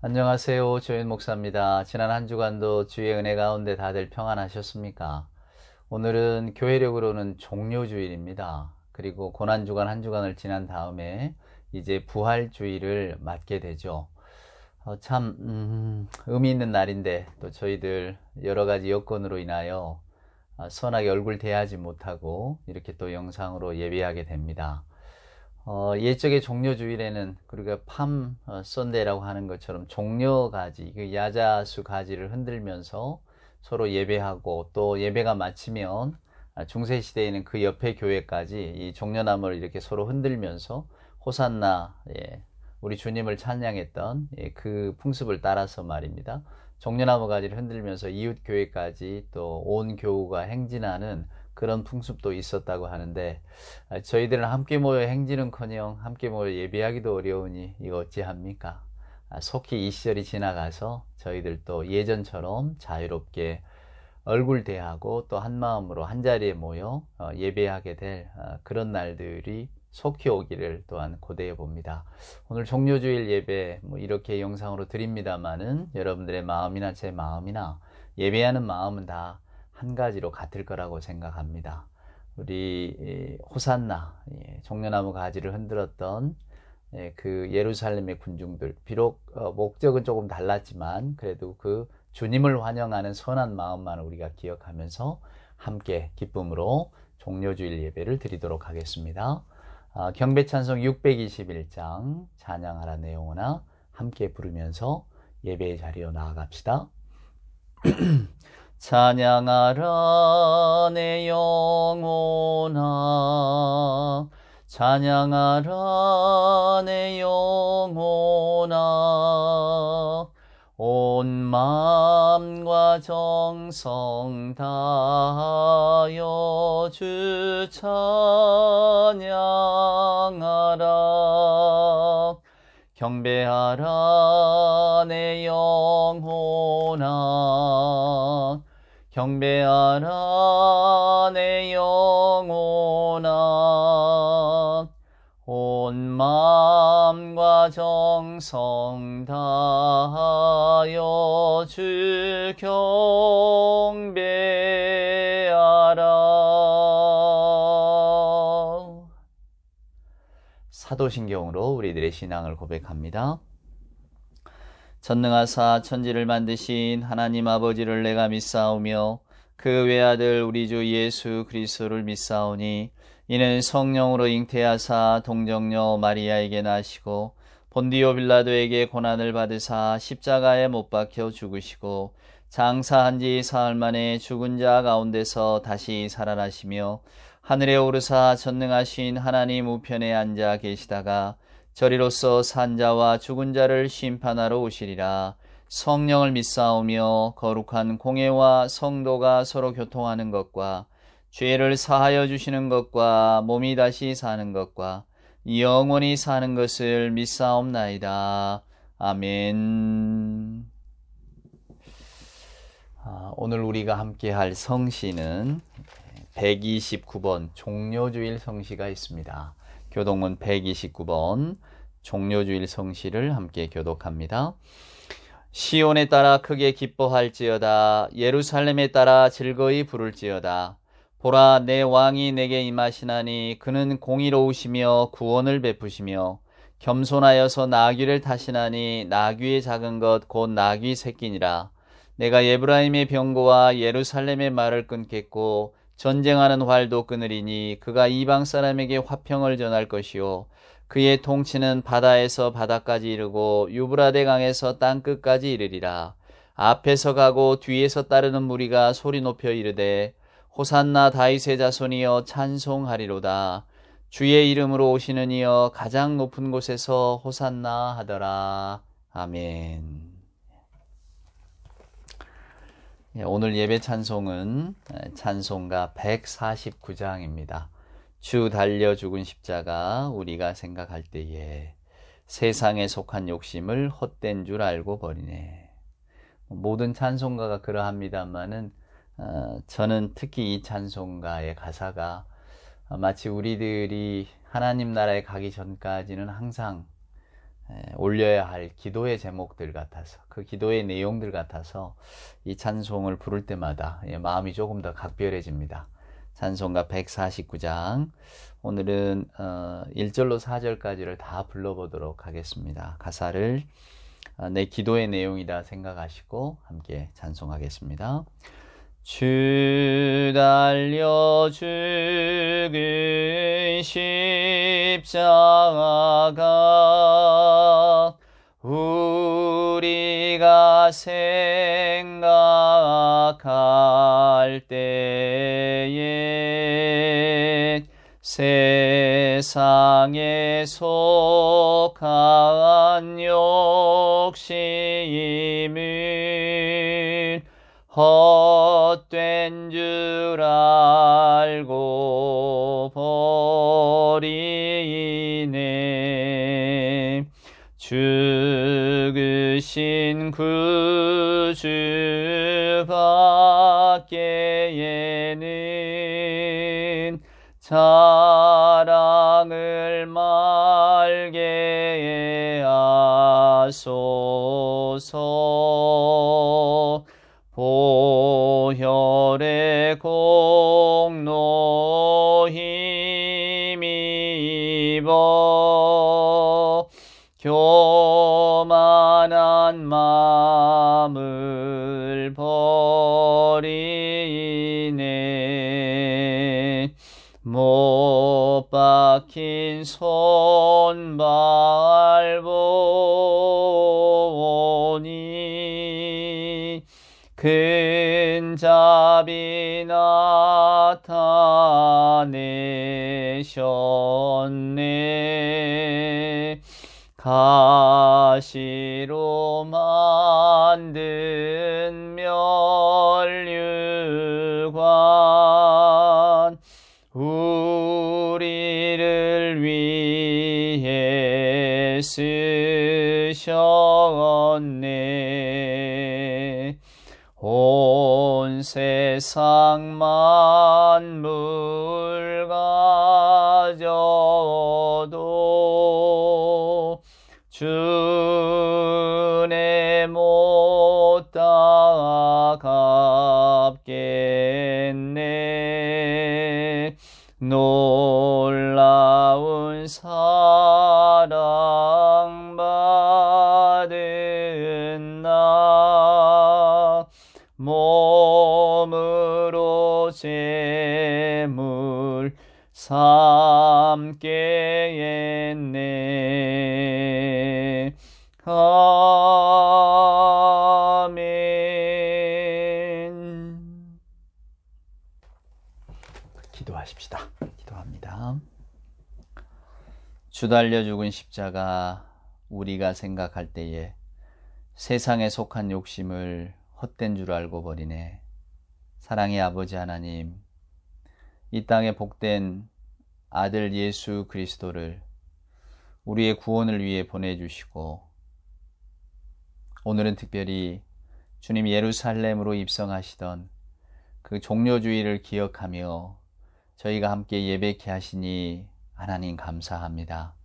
안녕하세요. 조현 목사입니다. 지난 한 주간도 주의 은혜 가운데 다들 평안하셨습니까? 오늘은 교회력으로는 종료주일입니다. 그리고 고난주간 한 주간을 지난 다음에 이제 부활주일을 맞게 되죠. 참 의미 있는 날인데 또 저희들 여러 가지 여건으로 인하여 선하게 얼굴 대하지 못하고 이렇게 또 영상으로 예배하게 됩니다. 옛적의 종려주일에는 우리가 팜 선데이라고 하는 것처럼 종려가지, 그 야자수 가지를 흔들면서 서로 예배하고 또 예배가 마치면 중세시대에는 그 옆에 교회까지 이 종려나무를 이렇게 서로 흔들면서 호산나, 우리 주님을 찬양했던 그 풍습을 따라서 말입니다. 종려나무 가지를 흔들면서 이웃 교회까지 또 온 교우가 행진하는 그런 풍습도 있었다고 하는데 저희들은 함께 모여 행진은커녕 함께 모여 예배하기도 어려우니 이거 어찌합니까? 속히 이 시절이 지나가서 저희들도 예전처럼 자유롭게 얼굴 대하고 또 한마음으로 한자리에 모여 예배하게 될 그런 날들이 속히 오기를 또한 고대해 봅니다. 오늘 종료주일 예배 이렇게 영상으로 드립니다마는 여러분들의 마음이나 제 마음이나 예배하는 마음은 다 한 가지로 같을 거라고 생각합니다. 우리 호산나 종려나무 가지를 흔들었던 그 예루살렘의 군중들, 비록 목적은 조금 달랐지만 그래도 그 주님을 환영하는 선한 마음만 우리가 기억하면서 함께 기쁨으로 종료주일 예배를 드리도록 하겠습니다. 경배찬송 621장 찬양하라 내 영혼아 함께 부르면서 예배의 자리로 나아갑시다. 찬양하라 내 영혼아 찬양하라 내 영혼아 온 마음과 정성 다하여 주 찬양하라 경배하라 내 영혼아 경배하라 내 영혼아 온 마음과 정성 다하여 주 경배하라. 사도신경으로 우리들의 신앙을 고백합니다. 전능하사 천지를 만드신 하나님 아버지를 내가 믿사오며 그 외아들 우리 주 예수 그리스도를 믿사오니 이는 성령으로 잉태하사 동정녀 마리아에게 나시고 본디오 빌라도에게 고난을 받으사 십자가에 못 박혀 죽으시고 장사한 지 사흘 만에 죽은 자 가운데서 다시 살아나시며 하늘에 오르사 전능하신 하나님 우편에 앉아 계시다가 저리로서 산자와 죽은 자를 심판하러 오시리라. 성령을 믿사오며 거룩한 공예와 성도가 서로 교통하는 것과 죄를 사하여 주시는 것과 몸이 다시 사는 것과 영원히 사는 것을 믿사옵나이다. 아멘. 오늘 우리가 함께 할 성시는 129번 종료주일 성시가 있습니다. 교동문 129번 종료주일 성시를 함께 교독합니다. 시온에 따라 크게 기뻐할지어다. 예루살렘에 따라 즐거이 부를지어다. 보라, 내 왕이 내게 임하시나니 그는 공의로우시며 구원을 베푸시며 겸손하여서 나귀를 타시나니 나귀의 작은 것 곧 나귀 새끼니라. 내가 에브라임의 병거와 예루살렘의 말을 끊겠고 전쟁하는 활도 끊으리니 그가 이방 사람에게 화평을 전할 것이요 그의 통치는 바다에서 바다까지 이르고 유브라데 강에서 땅끝까지 이르리라. 앞에서 가고 뒤에서 따르는 무리가 소리 높여 이르되 호산나 다윗의 자손이여 찬송하리로다. 주의 이름으로 오시는 이여 가장 높은 곳에서 호산나 하더라. 아멘. 오늘 예배 찬송은 찬송가 149장입니다. 주 달려 죽은 십자가 우리가 생각할 때에 세상에 속한 욕심을 헛된 줄 알고 버리네. 모든 찬송가가 그러합니다만은 저는 특히 이 찬송가의 가사가 마치 우리들이 하나님 나라에 가기 전까지는 항상 올려야 할 기도의 제목들 같아서, 그 기도의 내용들 같아서 이 찬송을 부를 때마다 마음이 조금 더 각별해집니다. 찬송가 149장, 오늘은 1절로 4절까지를 다 불러보도록 하겠습니다. 가사를 내 기도의 내용이다 생각하시고 함께 찬송하겠습니다. 주 달려 죽은 십자가 우리가 생각할 때에 세상에 속한 욕심은 헛된 줄 알고 버리네. 죽으신 구주 밖에는 자랑을 말게 하소서. 보혈의 공로 힘입어 교만한 마음을 버리네. 못 박힌 손발 보니 큰 자비 나타내셨네. 가시로 만든 면류관 우리를 위해 쓰셨네. 온 세상 만물 가져도 주내 못 따갑겠네. 놀라운 사랑 받은 나 몸으로 제물 삼게 했네. 아멘. 기도하십시다. 기도합니다. 주 달려 죽은 십자가 우리가 생각할 때에 세상에 속한 욕심을 헛된 줄 알고 버리네. 사랑의 아버지 하나님, 이 땅에 복된 아들 예수 그리스도를 우리의 구원을 위해 보내주시고, 오늘은 특별히 주님 예루살렘으로 입성하시던 그 종료주의를 기억하며 저희가 함께 예배케 하시니 하나님 감사합니다.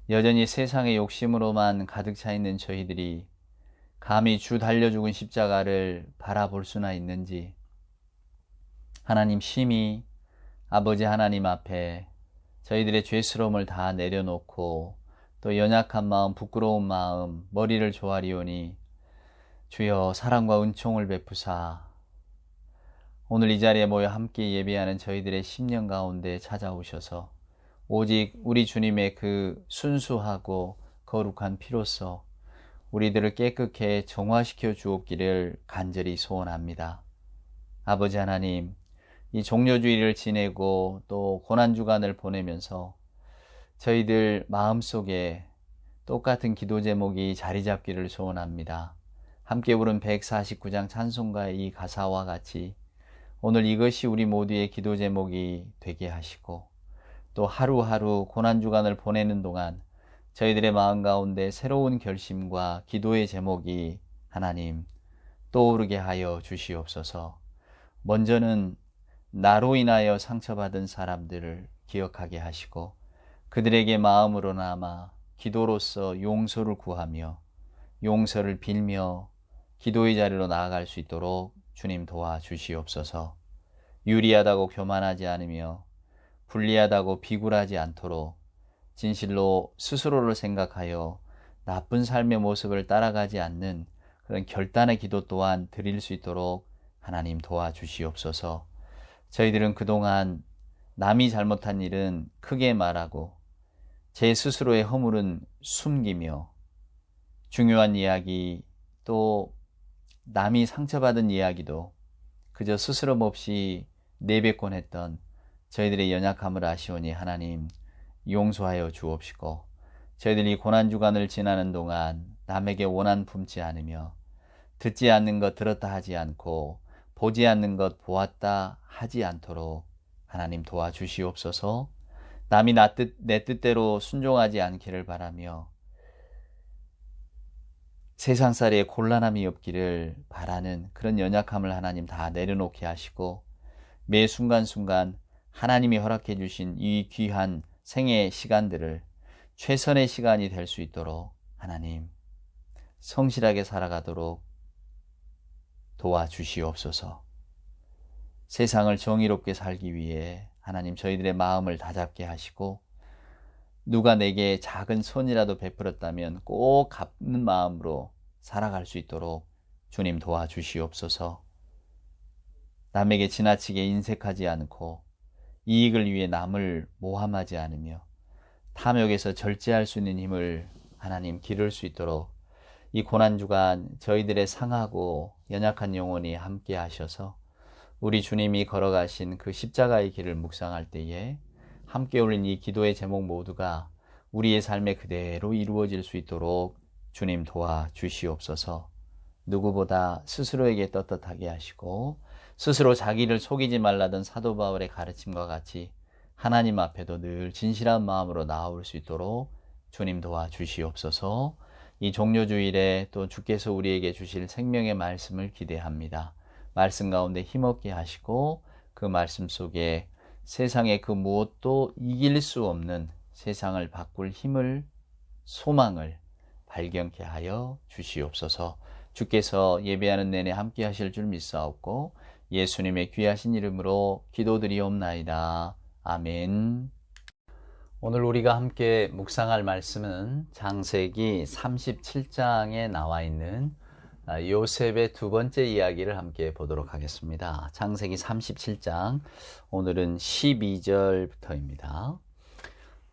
여전히 세상의 욕심으로만 가득 차 있는 저희들이 감히 주 달려 죽은 십자가를 바라볼 수나 있는지, 하나님 심히 아버지 하나님 앞에 저희들의 죄스러움을 다 내려놓고 또 연약한 마음, 부끄러운 마음, 머리를 조아리오니 주여 사랑과 은총을 베푸사 오늘 이 자리에 모여 함께 예배하는 저희들의 심령 가운데 찾아오셔서 오직 우리 주님의 그 순수하고 거룩한 피로써 우리들을 깨끗게 정화시켜 주옵기를 간절히 소원합니다. 아버지 하나님, 이 종료주의를 지내고 또 고난주간을 보내면서 저희들 마음속에 똑같은 기도 제목이 자리 잡기를 소원합니다. 함께 부른 149장 찬송가의 이 가사와 같이 오늘 이것이 우리 모두의 기도 제목이 되게 하시고, 또 하루하루 고난주간을 보내는 동안 저희들의 마음 가운데 새로운 결심과 기도의 제목이 하나님 떠오르게 하여 주시옵소서. 먼저는 나로 인하여 상처받은 사람들을 기억하게 하시고 그들에게 마음으로나마 기도로서 용서를 구하며 용서를 빌며 기도의 자리로 나아갈 수 있도록 주님 도와주시옵소서. 유리하다고 교만하지 않으며 불리하다고 비굴하지 않도록 진실로 스스로를 생각하여 나쁜 삶의 모습을 따라가지 않는 그런 결단의 기도 또한 드릴 수 있도록 하나님 도와주시옵소서. 저희들은 그동안 남이 잘못한 일은 크게 말하고 제 스스로의 허물은 숨기며 중요한 이야기 또 남이 상처받은 이야기도 그저 스스럼 없이 내뱉곤 했던 저희들의 연약함을 아시오니 하나님 용서하여 주옵시고 저희들이 고난주간을 지나는 동안 남에게 원한 품지 않으며 듣지 않는 것 들었다 하지 않고 보지 않는 것 보았다 하지 않도록 하나님 도와주시옵소서. 남이 내 뜻대로 순종하지 않기를 바라며 세상살이에 곤란함이 없기를 바라는 그런 연약함을 하나님 다 내려놓게 하시고 매 순간순간 하나님이 허락해 주신 이 귀한 생애의 시간들을 최선의 시간이 될 수 있도록 하나님 성실하게 살아가도록 도와주시옵소서. 세상을 정의롭게 살기 위해 하나님 저희들의 마음을 다잡게 하시고 누가 내게 작은 선이라도 베풀었다면 꼭 갚는 마음으로 살아갈 수 있도록 주님 도와주시옵소서. 남에게 지나치게 인색하지 않고 이익을 위해 남을 모함하지 않으며 탐욕에서 절제할 수 있는 힘을 하나님 기를 수 있도록 이 고난주간 저희들의 상하고 연약한 영혼이 함께 하셔서 우리 주님이 걸어가신 그 십자가의 길을 묵상할 때에 함께 올린 이 기도의 제목 모두가 우리의 삶에 그대로 이루어질 수 있도록 주님 도와주시옵소서. 누구보다 스스로에게 떳떳하게 하시고 스스로 자기를 속이지 말라던 사도 바울의 가르침과 같이 하나님 앞에도 늘 진실한 마음으로 나아올 수 있도록 주님 도와주시옵소서. 이 종료주일에 또 주께서 우리에게 주실 생명의 말씀을 기대합니다. 말씀 가운데 힘없게 하시고 그 말씀 속에 세상의 그 무엇도 이길 수 없는 세상을 바꿀 힘을 소망을 발견케 하여 주시옵소서. 주께서 예배하는 내내 함께 하실 줄 믿사옵고 예수님의 귀하신 이름으로 기도드리옵나이다. 아멘. 오늘 우리가 함께 묵상할 말씀은 창세기 37장에 나와 있는 요셉의 두 번째 이야기를 함께 보도록 하겠습니다. 창세기 37장 오늘은 12절부터입니다.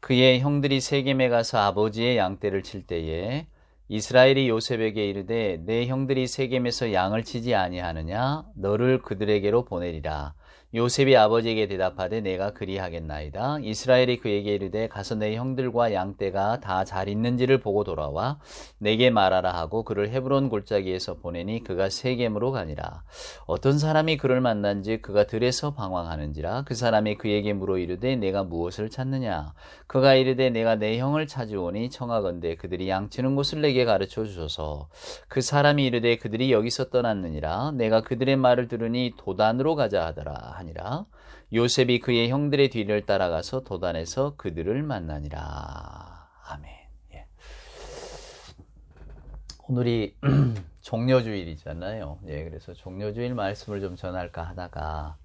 그의 형들이 세겜에 가서 아버지의 양떼를 칠 때에 이스라엘이 요셉에게 이르되 내 형들이 세겜에서 양을 치지 아니하느냐 너를 그들에게로 보내리라. 요셉이 아버지에게 대답하되 내가 그리하겠나이다. 이스라엘이 그에게 이르되 가서 내 형들과 양떼가 다 잘 있는지를 보고 돌아와 내게 말하라 하고 그를 헤브론 골짜기에서 보내니 그가 세겜으로 가니라. 어떤 사람이 그를 만난지 그가 들에서 방황하는지라. 그 사람이 그에게 물어 이르되 내가 무엇을 찾느냐. 그가 이르되 내가 내 형을 찾으오니 청하건대 그들이 양치는 곳을 내게 가르쳐 주소서. 그 사람이 이르되 그들이 여기서 떠났느니라. 내가 그들의 말을 들으니 도단으로 가자 하더라 하니라. 요셉이 그의 형들의 뒤를 따라가서 도단에서 그들을 만나니라. 아멘. 예. 오늘이 종료주일이잖아요. 예, 그래서 종료주일 말씀을 좀 전할까 하다가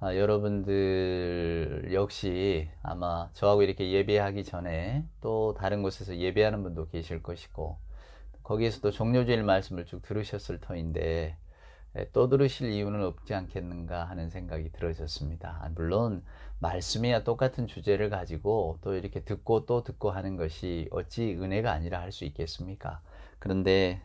여러분들 역시 아마 저하고 이렇게 예배하기 전에 또 다른 곳에서 예배하는 분도 계실 것이고 거기에서도 종료주일 말씀을 쭉 들으셨을 터인데 또 들으실 이유는 없지 않겠는가 하는 생각이 들어졌습니다. 물론 말씀이야 똑같은 주제를 가지고 또 이렇게 듣고 또 듣고 하는 것이 어찌 은혜가 아니라 할 수 있겠습니까? 그런데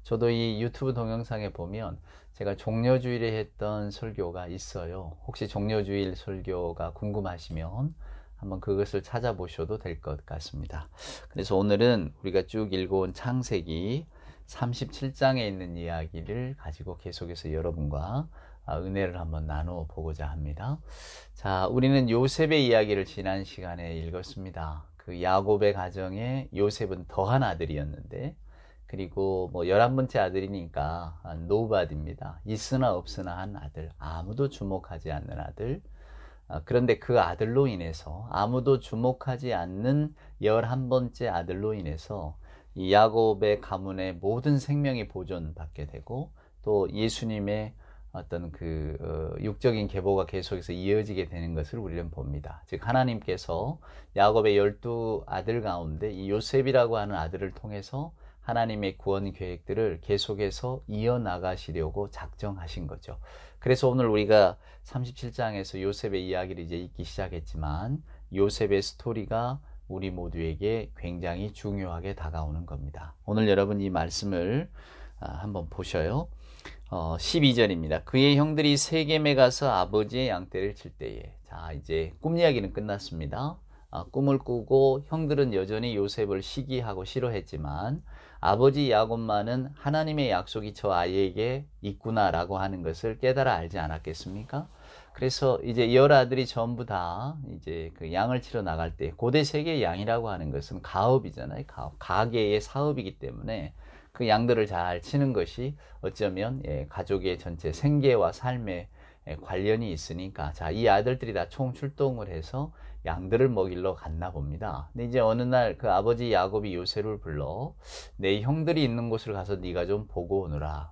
저도 이 유튜브 동영상에 보면 제가 종료주일에 했던 설교가 있어요. 혹시 종료주일 설교가 궁금하시면 한번 그것을 찾아보셔도 될 것 같습니다. 그래서 오늘은 우리가 쭉 읽어온 창세기 37장에 있는 이야기를 가지고 계속해서 여러분과 은혜를 한번 나누어 보고자 합니다. 자, 우리는 요셉의 이야기를 지난 시간에 읽었습니다. 그 야곱의 가정에 요셉은 더한 아들이었는데 그리고 11번째 아들이니까 노바디입니다. 있으나 없으나 한 아들, 아무도 주목하지 않는 아들. 그런데 그 아들로 인해서 아무도 주목하지 않는 11번째 아들로 인해서 이 야곱의 가문의 모든 생명이 보존받게 되고 또 예수님의 어떤 육적인 계보가 계속해서 이어지게 되는 것을 우리는 봅니다. 즉 하나님께서 야곱의 12아들 가운데 이 요셉이라고 하는 아들을 통해서 하나님의 구원 계획들을 계속해서 이어나가시려고 작정하신 거죠. 그래서 오늘 우리가 37장에서 요셉의 이야기를 이제 읽기 시작했지만 요셉의 스토리가 우리 모두에게 굉장히 중요하게 다가오는 겁니다. 오늘 여러분 이 말씀을 한번 보셔요. 12절입니다. 그의 형들이 세겜에 가서 아버지의 양떼를 칠 때에, 자 이제 꿈 이야기는 끝났습니다. 꿈을 꾸고 형들은 여전히 요셉을 시기하고 싫어했지만 아버지 야곱만은 하나님의 약속이 저 아이에게 있구나라고 하는 것을 깨달아 알지 않았겠습니까? 그래서 이제 열 아들이 전부 다 이제 그 양을 치러 나갈 때, 고대 세계의 양이라고 하는 것은 가업이잖아요. 가계의 사업이기 때문에 그 양들을 잘 치는 것이 어쩌면 가족의 전체 생계와 삶에 관련이 있으니까, 자, 이 아들들이 다 총출동을 해서 양들을 먹이러 갔나 봅니다. 근데 이제 어느 날 그 아버지 야곱이 요셉을 불러 내 형들이 있는 곳을 가서 네가 좀 보고 오너라.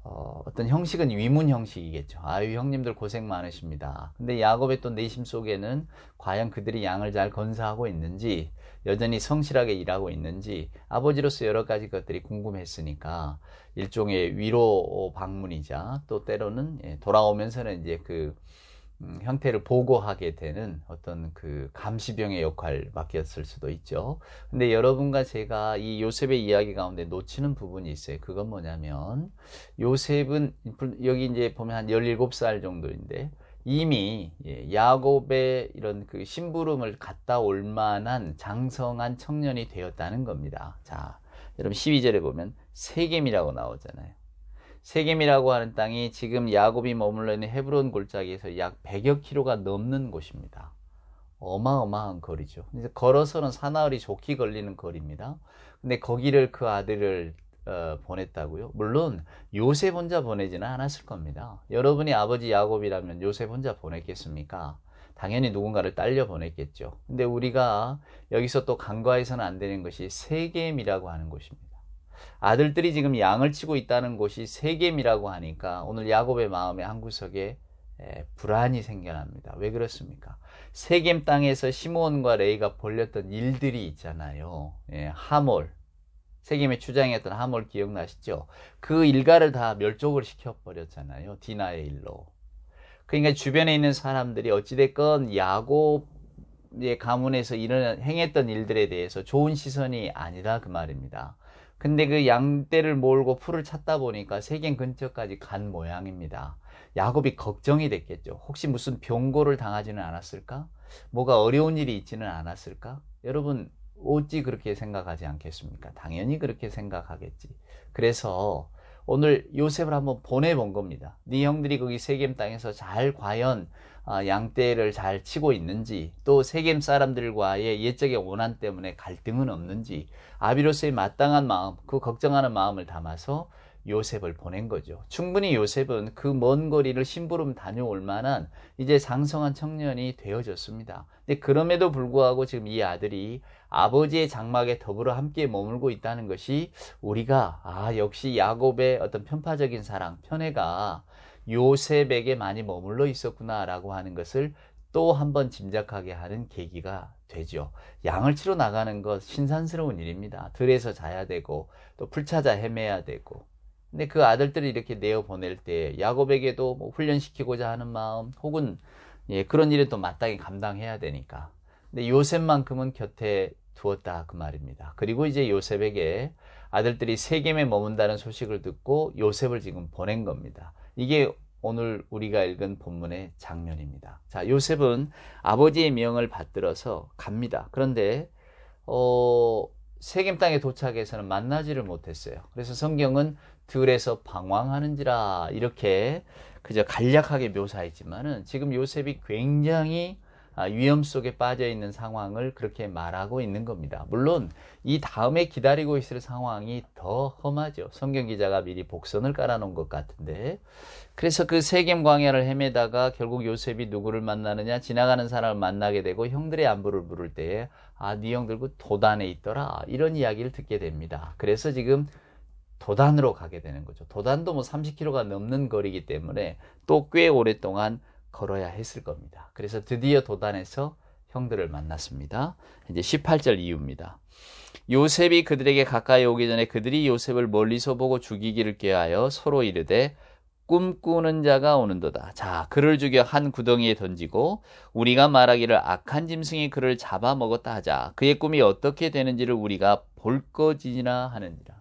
어떤 형식은 위문 형식이겠죠. 아유, 형님들 고생 많으십니다. 근데 야곱의 또 내심 속에는 과연 그들이 양을 잘 건사하고 있는지, 여전히 성실하게 일하고 있는지 아버지로서 여러 가지 것들이 궁금했으니까 일종의 위로 방문이자 또 때로는 돌아오면서는 이제 형태를 보고하게 되는 어떤 감시병의 역할을 맡겼을 수도 있죠. 근데 여러분과 제가 이 요셉의 이야기 가운데 놓치는 부분이 있어요. 그건 뭐냐면 요셉은 여기 이제 보면 한 17살 정도인데 이미 야곱의 이런 심부름을 갔다 올 만한 장성한 청년이 되었다는 겁니다. 자, 여러분 12절에 보면 세겜이라고 나오잖아요. 세겜이라고 하는 땅이 지금 야곱이 머물러 있는 헤브론 골짜기에서 약 100여 킬로가 넘는 곳입니다. 어마어마한 거리죠. 그래서 걸어서는 사나흘이 좋게 걸리는 거리입니다. 근데 거기를 그 아들을 보냈다고요? 물론 요셉 혼자 보내지는 않았을 겁니다. 여러분이 아버지 야곱이라면 요셉 혼자 보냈겠습니까? 당연히 누군가를 딸려 보냈겠죠. 근데 우리가 여기서 또 간과해서는 안 되는 것이 세겜이라고 하는 곳입니다. 아들들이 지금 양을 치고 있다는 곳이 세겜이라고 하니까 오늘 야곱의 마음의 한구석에 불안이 생겨납니다. 왜 그렇습니까? 세겜 땅에서 시므온과 레이가 벌였던 일들이 있잖아요. 하몰, 세겜의 주장이었던 하몰 기억나시죠? 그 일가를 다 멸족을 시켜버렸잖아요. 디나의 일로. 그러니까 주변에 있는 사람들이 어찌됐건 야곱의 가문에서 행했던 일들에 대해서 좋은 시선이 아니다 그 말입니다. 근데 그 양떼를 몰고 풀을 찾다 보니까 세겜 근처까지 간 모양입니다. 야곱이 걱정이 됐겠죠. 혹시 무슨 병고를 당하지는 않았을까? 뭐가 어려운 일이 있지는 않았을까? 여러분 어찌 그렇게 생각하지 않겠습니까? 당연히 그렇게 생각하겠지. 그래서 오늘 요셉을 한번 보내본 겁니다. 네 형들이 거기 세겜 땅에서 과연 양떼를 잘 치고 있는지, 또 세겜 사람들과의 옛적의 원한 때문에 갈등은 없는지, 아비로서의 마땅한 마음, 그 걱정하는 마음을 담아서 요셉을 보낸 거죠. 충분히 요셉은 그 먼 거리를 심부름 다녀올 만한 이제 장성한 청년이 되어졌습니다. 근데 그럼에도 불구하고 지금 이 아들이 아버지의 장막에 더불어 함께 머물고 있다는 것이 우리가 역시 야곱의 어떤 편파적인 사랑, 편애가 요셉에게 많이 머물러 있었구나 라고 하는 것을 또 한 번 짐작하게 하는 계기가 되죠. 양을 치러 나가는 것 신산스러운 일입니다. 들에서 자야 되고 또 풀 찾아 헤매야 되고. 근데 그 아들들을 이렇게 내어 보낼 때 야곱에게도 뭐 훈련시키고자 하는 마음, 혹은 그런 일은 또 마땅히 감당해야 되니까. 근데 요셉만큼은 곁에 두었다 그 말입니다. 그리고 이제 요셉에게 아들들이 세겜에 머문다는 소식을 듣고 요셉을 지금 보낸 겁니다. 이게 오늘 우리가 읽은 본문의 장면입니다. 자, 요셉은 아버지의 명을 받들어서 갑니다. 그런데 세겜 땅에 도착해서는 만나지를 못했어요. 그래서 성경은 들에서 방황하는지라 이렇게 그저 간략하게 묘사했지만은 지금 요셉이 굉장히 위험 속에 빠져 있는 상황을 그렇게 말하고 있는 겁니다. 물론 이 다음에 기다리고 있을 상황이 더 험하죠. 성경 기자가 미리 복선을 깔아놓은 것 같은데, 그래서 그 세겜 광야를 헤매다가 결국 요셉이 누구를 만나느냐, 지나가는 사람을 만나게 되고 형들의 안부를 물을 때에 네 형들 그 도단에 있더라, 이런 이야기를 듣게 됩니다. 그래서 지금 도단으로 가게 되는 거죠. 도단도 뭐 30km가 넘는 거리이기 때문에 또 꽤 오랫동안 걸어야 했을 겁니다. 그래서 드디어 도단에서 형들을 만났습니다. 이제 18절 이후입니다. 요셉이 그들에게 가까이 오기 전에 그들이 요셉을 멀리서 보고 죽이기를 꾀하여 서로 이르되 꿈꾸는 자가 오는도다. 자, 그를 죽여 한 구덩이에 던지고 우리가 말하기를 악한 짐승이 그를 잡아먹었다 하자. 그의 꿈이 어떻게 되는지를 우리가 볼 것이니라 하느니라.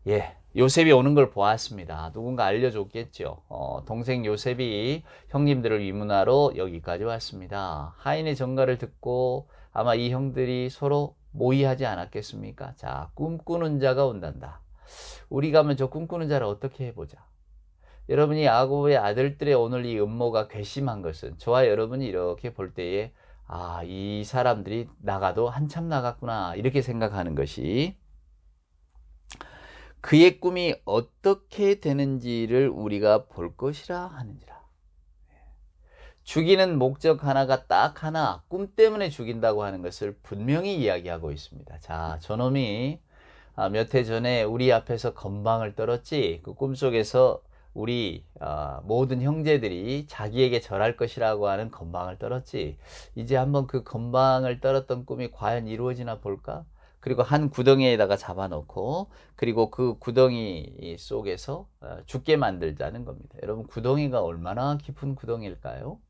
예, 요셉이 오는 걸 보았습니다. 누군가 알려줬겠죠. 동생 요셉이 형님들을 위문하러 여기까지 왔습니다. 하인의 전가를 듣고 아마 이 형들이 서로 모의하지 않았겠습니까? 자, 꿈꾸는 자가 온단다. 우리 가면 저 꿈꾸는 자를 어떻게 해보자. 여러분이 야곱의 아들들의 오늘 이 음모가 괘씸한 것은 저와 여러분이 이렇게 볼 때에 이 사람들이 나가도 한참 나갔구나, 이렇게 생각하는 것이, 그의 꿈이 어떻게 되는지를 우리가 볼 것이라 하느니라. 죽이는 목적 하나가 딱 하나, 꿈 때문에 죽인다고 하는 것을 분명히 이야기하고 있습니다. 자, 저놈이 몇 해 전에 우리 앞에서 건방을 떨었지, 그 꿈속에서 우리 모든 형제들이 자기에게 절할 것이라고 하는 건방을 떨었지, 이제 한번 그 건방을 떨었던 꿈이 과연 이루어지나 볼까? 그리고 한 구덩이에다가 잡아놓고, 그리고 그 구덩이 속에서 죽게 만들자는 겁니다. 여러분, 구덩이가 얼마나 깊은 구덩이일까요?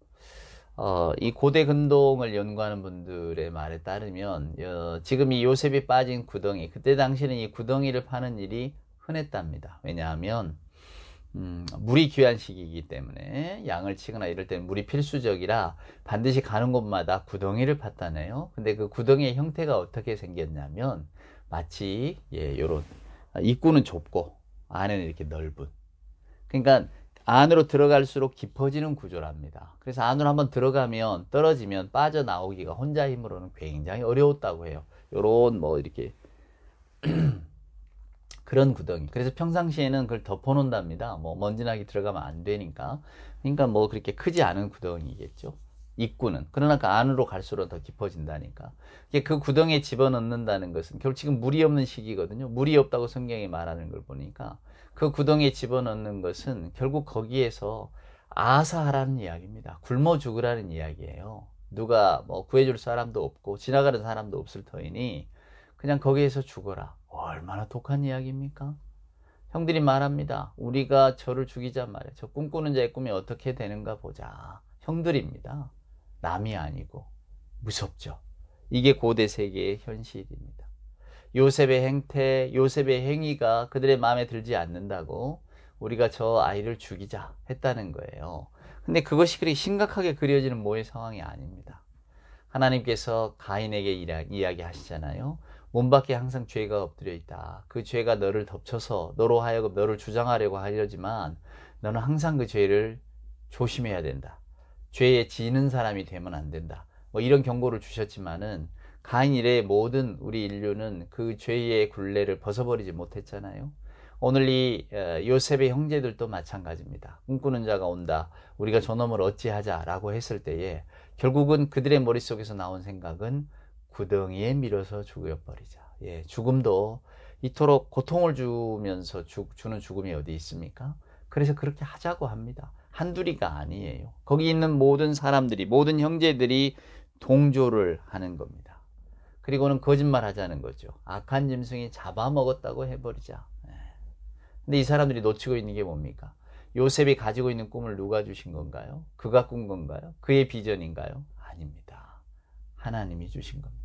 이 고대 근동을 연구하는 분들의 말에 따르면 지금 이 요셉이 빠진 구덩이, 그때 당시에는 이 구덩이를 파는 일이 흔했답니다. 왜냐하면 물이 귀한 시기이기 때문에 양을 치거나 이럴 때는 물이 필수적이라 반드시 가는 곳마다 구덩이를 팠다네요. 근데 그 구덩이의 형태가 어떻게 생겼냐면 마치 요런 입구는 좁고 안에는 이렇게 넓은, 그러니까 안으로 들어갈수록 깊어지는 구조랍니다. 그래서 안으로 한번 들어가면 떨어지면 빠져나오기가 혼자 힘으로는 굉장히 어려웠다고 해요. 요런 뭐 이렇게 그런 구덩이. 그래서 평상시에는 그걸 덮어놓는답니다. 뭐 먼지나기 들어가면 안 되니까. 그러니까 뭐 그렇게 크지 않은 구덩이겠죠. 입구는. 그러나 그 안으로 갈수록 더 깊어진다니까. 그 구덩이에 집어넣는다는 것은 결국 지금 물이 없는 시기거든요. 물이 없다고 성경이 말하는 걸 보니까 그 구덩이에 집어넣는 것은 결국 거기에서 아사하라는 이야기입니다. 굶어 죽으라는 이야기예요. 누가 뭐 구해줄 사람도 없고 지나가는 사람도 없을 터이니 그냥 거기에서 죽어라. 얼마나 독한 이야기입니까? 형들이 말합니다. 우리가 저를 죽이자 말이야. 저 꿈꾸는 자의 꿈이 어떻게 되는가 보자. 형들입니다. 남이 아니고. 무섭죠. 이게 고대 세계의 현실입니다. 요셉의 행태, 요셉의 행위가 그들의 마음에 들지 않는다고 우리가 저 아이를 죽이자 했다는 거예요. 근데 그것이 그렇게 심각하게 그려지는 모의 상황이 아닙니다. 하나님께서 가인에게 이야기하시잖아요. 몸 밖에 항상 죄가 엎드려 있다. 그 죄가 너를 덮쳐서 너로 하여금 너를 주장하려고 하려지만 너는 항상 그 죄를 조심해야 된다. 죄에 지는 사람이 되면 안 된다. 뭐 이런 경고를 주셨지만은 가인 이래의 모든 우리 인류는 그 죄의 굴레를 벗어버리지 못했잖아요. 오늘 이 요셉의 형제들도 마찬가지입니다. 꿈꾸는 자가 온다. 우리가 저놈을 어찌하자라고 했을 때에 결국은 그들의 머릿속에서 나온 생각은 구덩이에 밀어서 죽여버리자. 죽음도 이토록 고통을 주면서 주는 죽음이 어디 있습니까? 그래서 그렇게 하자고 합니다. 한둘이가 아니에요. 거기 있는 모든 사람들이, 모든 형제들이 동조를 하는 겁니다. 그리고는 거짓말 하자는 거죠. 악한 짐승이 잡아먹었다고 해버리자. 근데 이 사람들이 놓치고 있는 게 뭡니까? 요셉이 가지고 있는 꿈을 누가 주신 건가요? 그가 꾼 건가요? 그의 비전인가요? 아닙니다. 하나님이 주신 겁니다.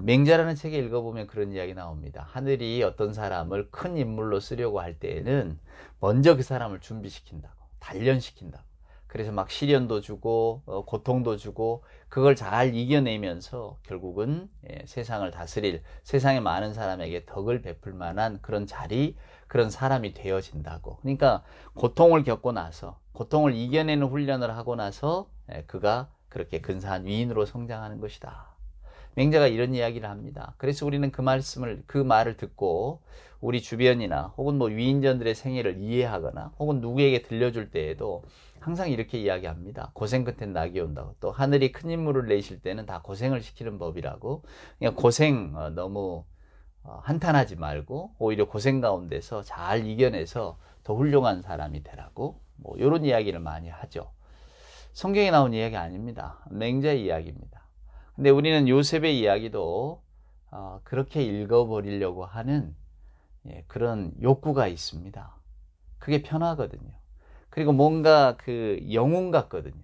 맹자라는 책에 읽어보면 그런 이야기 나옵니다. 하늘이 어떤 사람을 큰 인물로 쓰려고 할 때에는 먼저 그 사람을 준비시킨다고, 단련시킨다고. 그래서 막 시련도 주고 고통도 주고 그걸 잘 이겨내면서 결국은 세상을 다스릴, 세상의 많은 사람에게 덕을 베풀 만한 그런 자리, 그런 사람이 되어진다고. 그러니까 고통을 겪고 나서, 고통을 이겨내는 훈련을 하고 나서 그가 그렇게 근사한 위인으로 성장하는 것이다. 맹자가 이런 이야기를 합니다. 그래서 우리는 그 말을 듣고 우리 주변이나 혹은 뭐 위인전들의 생애를 이해하거나 혹은 누구에게 들려줄 때에도 항상 이렇게 이야기합니다. 고생 끝엔 낙이 온다고. 또 하늘이 큰 인물을 내실 때는 다 고생을 시키는 법이라고. 그냥 고생 너무 한탄하지 말고 오히려 고생 가운데서 잘 이겨내서 더 훌륭한 사람이 되라고. 뭐 이런 이야기를 많이 하죠. 성경에 나온 이야기 아닙니다. 맹자의 이야기입니다. 근데 우리는 요셉의 이야기도 그렇게 읽어버리려고 하는 그런 욕구가 있습니다. 그게 편하거든요. 그리고 뭔가 그 영웅 같거든요.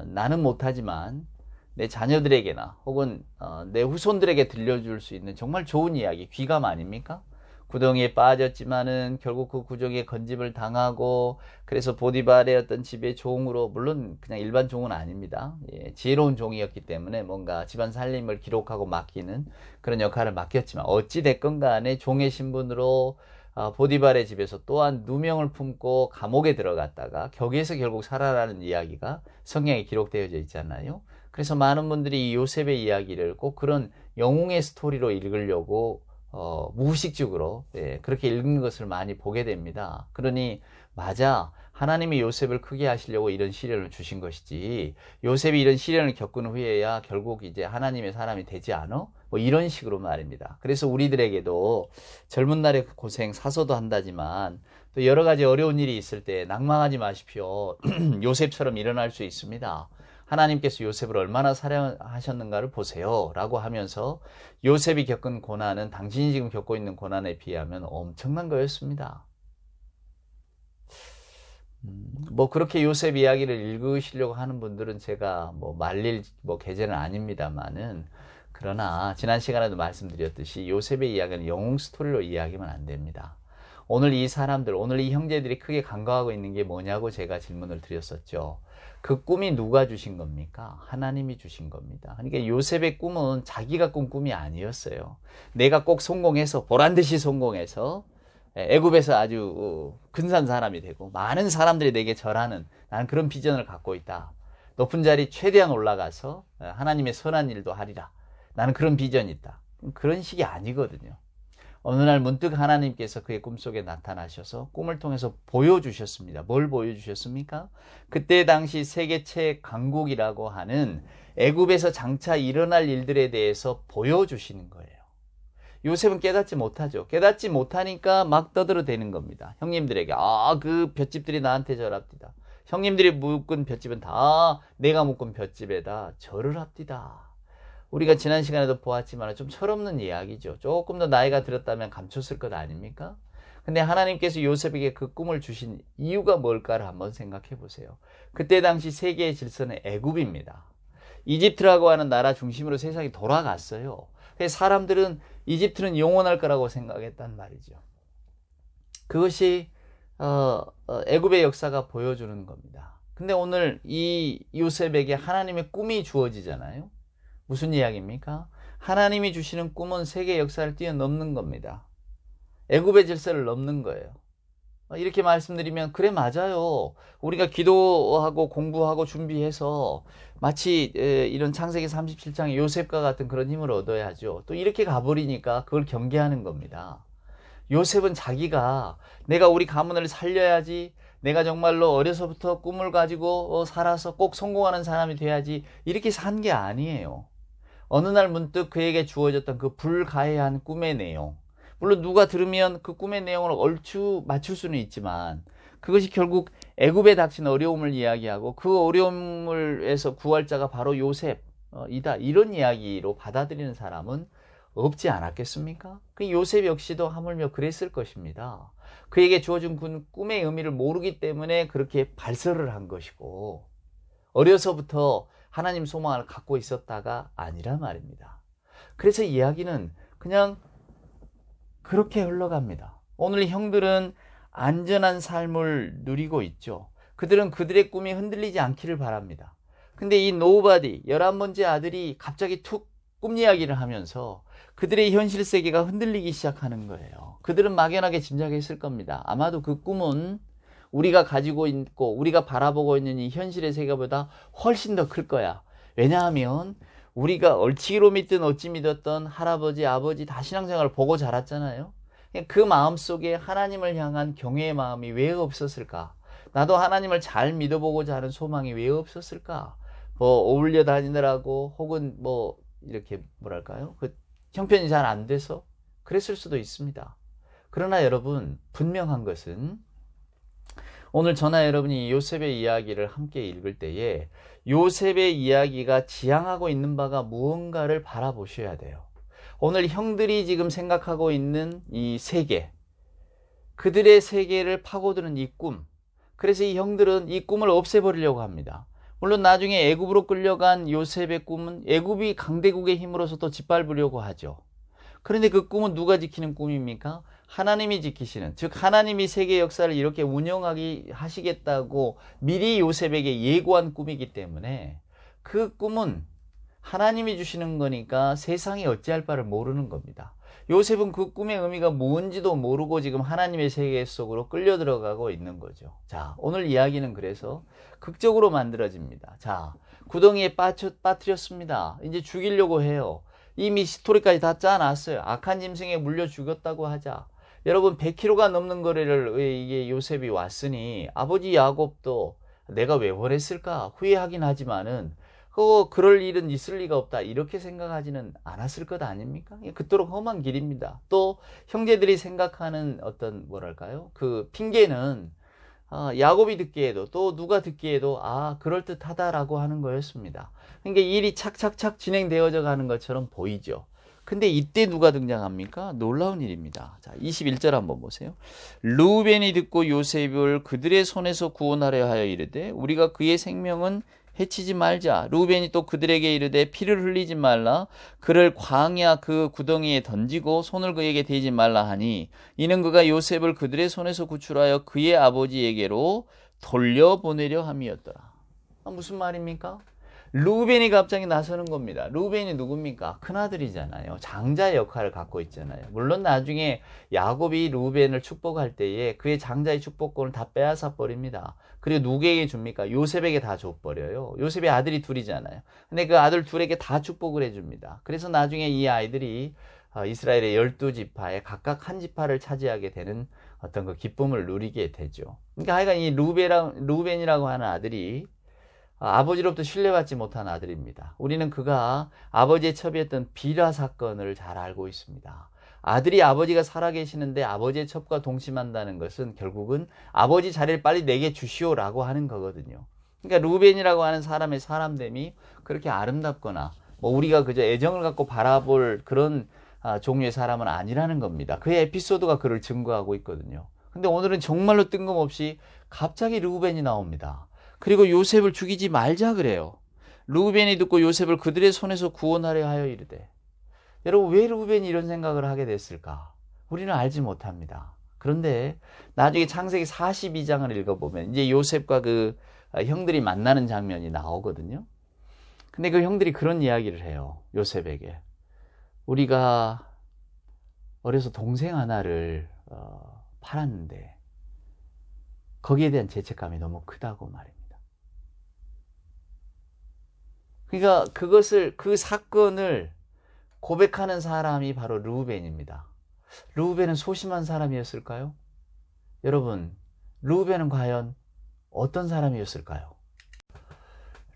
나는 못하지만 내 자녀들에게나 혹은 내 후손들에게 들려줄 수 있는 정말 좋은 이야기, 귀감 아닙니까? 구덩이에 빠졌지만은 결국 그 구덩이에 건짐을 당하고 그래서 보디발의 어떤 집의 종으로, 물론 그냥 일반 종은 아닙니다. 지혜로운 종이었기 때문에 뭔가 집안 살림을 기록하고 맡기는 그런 역할을 맡겼지만 어찌 됐건 간에 종의 신분으로 보디발의 집에서 또한 누명을 품고 감옥에 들어갔다가 거기에서 결국 살아나는 이야기가 성경에 기록되어져 있잖아요. 그래서 많은 분들이 이 요셉의 이야기를 꼭 그런 영웅의 스토리로 읽으려고 무의식적으로 그렇게 읽는 것을 많이 보게 됩니다. 그러니 맞아, 하나님이 요셉을 크게 하시려고 이런 시련을 주신 것이지 요셉이 이런 시련을 겪은 후에야 결국 이제 하나님의 사람이 되지 않아? 뭐 이런 식으로 말입니다. 그래서 우리들에게도 젊은 날의 고생 사소도 한다지만 또 여러 가지 어려운 일이 있을 때 낭망하지 마십시오. 요셉처럼 일어날 수 있습니다. 하나님께서 요셉을 얼마나 사랑하셨는가를 보세요 라고 하면서 요셉이 겪은 고난은 당신이 지금 겪고 있는 고난에 비하면 엄청난 거였습니다. 뭐 그렇게 요셉 이야기를 읽으시려고 하는 분들은 제가 뭐 말릴 계제는 아닙니다만은, 그러나 지난 시간에도 말씀드렸듯이 요셉의 이야기는 영웅 스토리로 이야기하면 안 됩니다. 오늘 이 사람들, 오늘 이 형제들이 크게 간과하고 있는 게 뭐냐고 제가 질문을 드렸었죠. 그 꿈이 누가 주신 겁니까? 하나님이 주신 겁니다. 그러니까 요셉의 꿈은 자기가 꾼 꿈이 아니었어요. 내가 꼭 성공해서, 보란듯이 성공해서 애굽에서 아주 근사한 사람이 되고 많은 사람들이 내게 절하는, 나는 그런 비전을 갖고 있다. 높은 자리 최대한 올라가서 하나님의 선한 일도 하리라. 나는 그런 비전이 있다. 그런 식이 아니거든요. 어느 날 문득 하나님께서 그의 꿈속에 나타나셔서 꿈을 통해서 보여주셨습니다. 뭘 보여주셨습니까? 그때 당시 세계 최강국이라고 하는 애굽에서 장차 일어날 일들에 대해서 보여주시는 거예요. 요셉은 깨닫지 못하죠. 깨닫지 못하니까 막 떠들어대는 겁니다. 형님들에게 그 볏집들이 나한테 절합디다. 형님들이 묶은 볏집은 다 내가 묶은 볏집에다 절을 합디다. 우리가 지난 시간에도 보았지만 좀 철없는 이야기죠. 조금 더 나이가 들었다면 감췄을 것 아닙니까? 근데 하나님께서 요셉에게 그 꿈을 주신 이유가 뭘까를 한번 생각해 보세요. 그때 당시 세계의 질서는 애굽입니다. 이집트라고 하는 나라 중심으로 세상이 돌아갔어요. 그래서 사람들은 이집트는 영원할 거라고 생각했단 말이죠. 그것이 애굽의 역사가 보여주는 겁니다. 근데 오늘 이 요셉에게 하나님의 꿈이 주어지잖아요. 무슨 이야기입니까? 하나님이 주시는 꿈은 세계 역사를 뛰어넘는 겁니다. 애굽의 질서를 넘는 거예요. 이렇게 말씀드리면 그래 맞아요. 우리가 기도하고 공부하고 준비해서 마치 이런 창세기 37장의 요셉과 같은 그런 힘을 얻어야죠. 또 이렇게 가버리니까 그걸 경계하는 겁니다. 요셉은 자기가 내가 우리 가문을 살려야지, 내가 정말로 어려서부터 꿈을 가지고 살아서 꼭 성공하는 사람이 돼야지, 이렇게 산 게 아니에요. 어느 날 문득 그에게 주어졌던 그 불가해한 꿈의 내용, 물론 누가 들으면 그 꿈의 내용을 얼추 맞출 수는 있지만 그것이 결국 애굽에 닥친 어려움을 이야기하고 그 어려움에서 구할 자가 바로 요셉이다, 이런 이야기로 받아들이는 사람은 없지 않았겠습니까? 그 요셉 역시도 하물며 그랬을 것입니다. 그에게 주어진 꿈의 의미를 모르기 때문에 그렇게 발설을 한 것이고 어려서부터 하나님 소망을 갖고 있었다가 아니란 말입니다. 그래서 이야기는 그냥 그렇게 흘러갑니다. 오늘 형들은 안전한 삶을 누리고 있죠. 그들은 그들의 꿈이 흔들리지 않기를 바랍니다. 근데 이 노바디 11번째 아들이 갑자기 툭 꿈 이야기를 하면서 그들의 현실 세계가 흔들리기 시작하는 거예요. 그들은 막연하게 짐작했을 겁니다. 아마도 그 꿈은 우리가 가지고 있고 우리가 바라보고 있는 이 현실의 세계보다 훨씬 더 클 거야. 왜냐하면 우리가 얼치기로 믿든 어찌 믿었던 할아버지, 아버지 다 신앙생활을 보고 자랐잖아요. 그 마음속에 하나님을 향한 경외의 마음이 왜 없었을까? 나도 하나님을 잘 믿어보고자 하는 소망이 왜 없었을까? 뭐 어울려 다니느라고 혹은 뭐 이렇게 뭐랄까요? 그 형편이 잘 안 돼서 그랬을 수도 있습니다. 그러나 여러분, 분명한 것은 오늘 저나 여러분이 요셉의 이야기를 함께 읽을 때에 요셉의 이야기가 지향하고 있는 바가 무언가를 바라보셔야 돼요. 오늘 형들이 지금 생각하고 있는 이 세계, 그들의 세계를 파고드는 이 꿈, 그래서 이 형들은 이 꿈을 없애버리려고 합니다. 물론 나중에 애굽으로 끌려간 요셉의 꿈은 애굽이 강대국의 힘으로서 또 짓밟으려고 하죠. 그런데 그 꿈은 누가 지키는 꿈입니까? 하나님이 지키시는, 즉 하나님이 세계 역사를 이렇게 운영하기 하시겠다고 미리 요셉에게 예고한 꿈이기 때문에 그 꿈은 하나님이 주시는 거니까 세상이 어찌할 바를 모르는 겁니다. 요셉은 그 꿈의 의미가 뭔지도 모르고 지금 하나님의 세계 속으로 끌려 들어가고 있는 거죠. 자, 오늘 이야기는 그래서 극적으로 만들어집니다. 자, 구덩이에 빠뜨렸습니다. 이제 죽이려고 해요. 이미 스토리까지 다 짜놨어요. 악한 짐승에 물려 죽였다고 하자. 여러분, 100km가 넘는 거리를 이게 요셉이 왔으니 아버지 야곱도 내가 왜 보냈을까 후회하긴 하지만은 그럴 일은 있을 리가 없다 이렇게 생각하지는 않았을 것 아닙니까? 그토록 험한 길입니다. 또 형제들이 생각하는 어떤 뭐랄까요? 그 핑계는 야곱이 듣기에도 또 누가 듣기에도 그럴듯하다라고 하는 거였습니다. 그러니까 일이 착착착 진행되어져 가는 것처럼 보이죠. 근데 이때 누가 등장합니까? 놀라운 일입니다. 자, 21절 한번 보세요. 르우벤이 듣고 요셉을 그들의 손에서 구원하려 하여 이르되 우리가 그의 생명은 해치지 말자. 르우벤이 또 그들에게 이르되 피를 흘리지 말라. 그를 광야 그 구덩이에 던지고 손을 그에게 대지 말라 하니 이는 그가 요셉을 그들의 손에서 구출하여 그의 아버지에게로 돌려보내려 함이었더라. 무슨 말입니까? 르우벤이 갑자기 나서는 겁니다. 르우벤이 누굽니까? 큰아들이잖아요. 장자의 역할을 갖고 있잖아요. 물론 나중에 야곱이 르우벤을 축복할 때에 그의 장자의 축복권을 다 빼앗아 버립니다. 그리고 누구에게 줍니까? 요셉에게 다 줘버려요. 요셉의 아들이 둘이잖아요. 근데 그 아들 둘에게 다 축복을 해줍니다. 그래서 나중에 이 아이들이 이스라엘의 12지파에 각각 한 지파를 차지하게 되는 어떤 그 기쁨을 누리게 되죠. 그러니까 하여간 이 르우벤이라고 하는 아들이 아버지로부터 신뢰받지 못한 아들입니다. 우리는 그가 아버지의 첩이었던 비라 사건을 잘 알고 있습니다. 아들이 아버지가 살아계시는데 아버지의 첩과 동침한다는 것은 결국은 아버지 자리를 빨리 내게 주시오라고 하는 거거든요. 그러니까 르우벤이라고 하는 사람의 사람됨이 그렇게 아름답거나 뭐 우리가 그저 애정을 갖고 바라볼 그런 종류의 사람은 아니라는 겁니다. 그의 에피소드가 그를 증거하고 있거든요. 근데 오늘은 정말로 뜬금없이 갑자기 르우벤이 나옵니다. 그리고 요셉을 죽이지 말자 그래요. 르우벤이 듣고 요셉을 그들의 손에서 구원하려 하여 이르되. 여러분, 왜 르우벤이 이런 생각을 하게 됐을까? 우리는 알지 못합니다. 그런데 나중에 창세기 42장을 읽어보면 이제 요셉과 그 형들이 만나는 장면이 나오거든요. 근데 그 형들이 그런 이야기를 해요. 요셉에게. 우리가 어려서 동생 하나를 팔았는데 거기에 대한 죄책감이 너무 크다고 말입니다. 그러니까 그 사건을 고백하는 사람이 바로 르우벤입니다. 르우벤은 소심한 사람이었을까요? 여러분, 르우벤은 과연 어떤 사람이었을까요?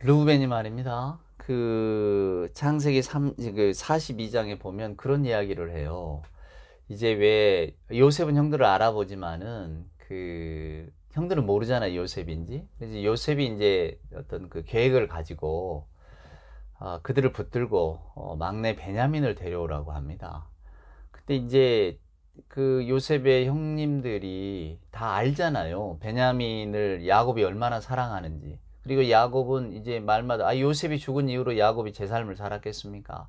르우벤이 말입니다. 그 창세기 42장에 보면 그런 이야기를 해요. 이제 왜 요셉은 형들을 알아보지만은 그 형들은 모르잖아요, 요셉인지. 그래서 요셉이 이제 어떤 그 계획을 가지고 그들을 붙들고 막내 베냐민을 데려오라고 합니다. 근데 이제 그 요셉의 형님들이 다 알잖아요. 베냐민을 야곱이 얼마나 사랑하는지. 그리고 야곱은 이제 말마다 요셉이 죽은 이후로 야곱이 제 삶을 살았겠습니까?